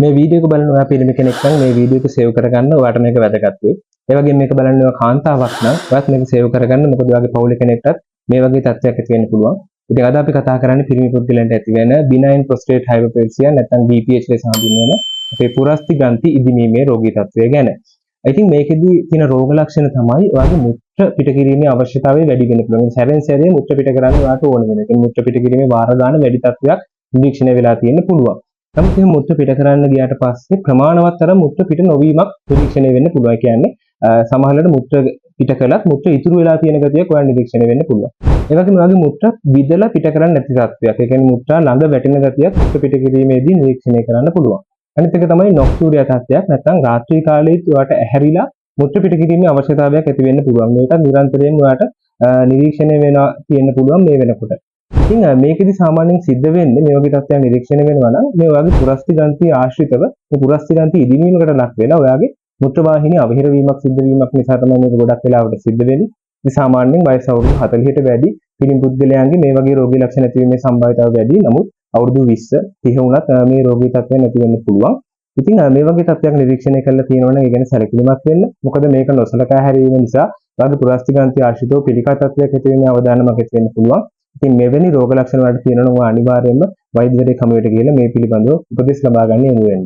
මේ වීඩියෝ එක බලන ඔයා පිළිමි කෙනෙක් නම් මේ වීඩියෝ එක සේව් කරගන්න ඔයාට මේක වැදගත් වෙයි. ඒ වගේම මේක බලන්න ඔයා කාන්තාවක් නම් ඔයාත් මේක සේව් කරගන්න. මොකද ඔයාගේ පවුලේ කෙනෙක්ටත් මේ වගේ තත්ත්වයක් ඇති වෙන්න පුළුවන්. ඉතින් අද අපි කතා කරන්නේ පිරිමි පුද්ගලයන්ට ඇති වෙන benign prostate hyperplasia නැත්නම් BPH ලෙස හඳුන්වන අපේ පුරස්ති ග්‍රන්ථි ඉදිමීමේ රෝගී තත්ත්වය ගැන. ඉතින් මේකෙදි තියෙන රෝග ලක්ෂණ තමයි ඔයාගේ මුත්‍ර පිට කිරීමේ අවශ්‍යතාවය වැඩි වෙන්න පුළුවන්. සැරෙන් සැරේ මුත්‍ර පිට කරන්න ඔයාට ඕන වෙන. ඒ මුත්‍ර පිට කිරීමේ වාර ගන්න වැඩි තත්ත්වයක් නිරීක්ෂණය වෙලා තියෙන්න පුළුවන්. නමුත් මේ මුත්‍ර පිට කරන්න ගියාට පස්සේ ප්‍රමාණවත් තරම් මුත්‍ර පිට නොවීමක් නිරීක්ෂණය වෙන්න පුළුවන්. ඒ කියන්නේ සමහරවිට මුත්‍ර පිට කළත් මුත්‍ර ඉතුරු වෙලා තියෙන ගතියක් ඔයාලා නිරීක්ෂණය වෙන්න පුළුවන්. ඒ වගේම ඔයාගේ මුත්‍ර විදලා පිට කරන්න නැති තත්ත්වයක්. ඒ කියන්නේ මුත්‍රා ළඟ වැටෙන ගතියක් මුත්‍ර පිට කිරීමේදී නිරීක්ෂණය කරන්න පුළුවන්. අනිත් එක තමයි නොක්ටූරියා තත්ත්වයක්. නැත්නම් රාත්‍රී කාලයේත් ඔයාට ඇහැරිලා මුත්‍ර පිට කිරීමේ අවශ්‍යතාවයක් ඇති වෙන්න පුළුවන්. මේක නිරන්තරයෙන්ම ඔයාට නිරීක්ෂණය වෙනවා තියෙන්න පුළුවන් මේ වෙනකොට. ඉතින් මේකෙදි සාමාන්‍යයෙන් සිද්ධ වෙන්නේ මේ වගේ තත්ත්වයන් නිරීක්ෂණය වෙනවා නම් මේ ඔයාගේ පුරස්ති ග්‍රන්ථිය ආශ්‍රිතව මේ පුරස්ති ග්‍රන්ථිය ඉදිමීමකට ලක් වෙලා ඔයාගේ මුත්‍ර වාහිනිය අවහිර වීමක් සිද්ධ වීමක් නිසා තමයි මේක ගොඩක් වෙලාවට සිද්ධ වෙන්නේ. ඉතින් සාමාන්‍යයෙන් වයස අවුරුදු 40ට වැඩි පිරිමි පුද්ගලයන්ගේ මේ වගේ රෝගී ලක්ෂණ ඇති වීමේ සම්භාවිතාව වැඩි. නමුත් අවුරුදු 20 30 වුණත් මේ රෝගී තත්ත්වයන් නැති වෙන්න පුළුවන්. ඉතින් මේ වගේ තත්ත්වයක් නිරීක්ෂණය කරලා තියෙනවා නම් ඒ ගැන සැලකිලිමත් වෙන්න. මොකද මේක නොසලකා හැරීම නිසා ඔයාගේ පුරස්ති ග්‍රන්ථිය ආශ්‍රිතව පිළිකා තත්ත්වයක් ඇති වෙන අවදානමක් ඇති වෙන්න පුළුවන්. ඉතින් මෙවැනි රෝග ලක්ෂණ වලට තියෙනවා නම් අනිවාර්යයෙන්ම වෛද්‍යවරයෙක් හමුවට ගිහලා මේ පිළිබඳව උපදෙස් ලබා ගන්න යොමු වෙන්න.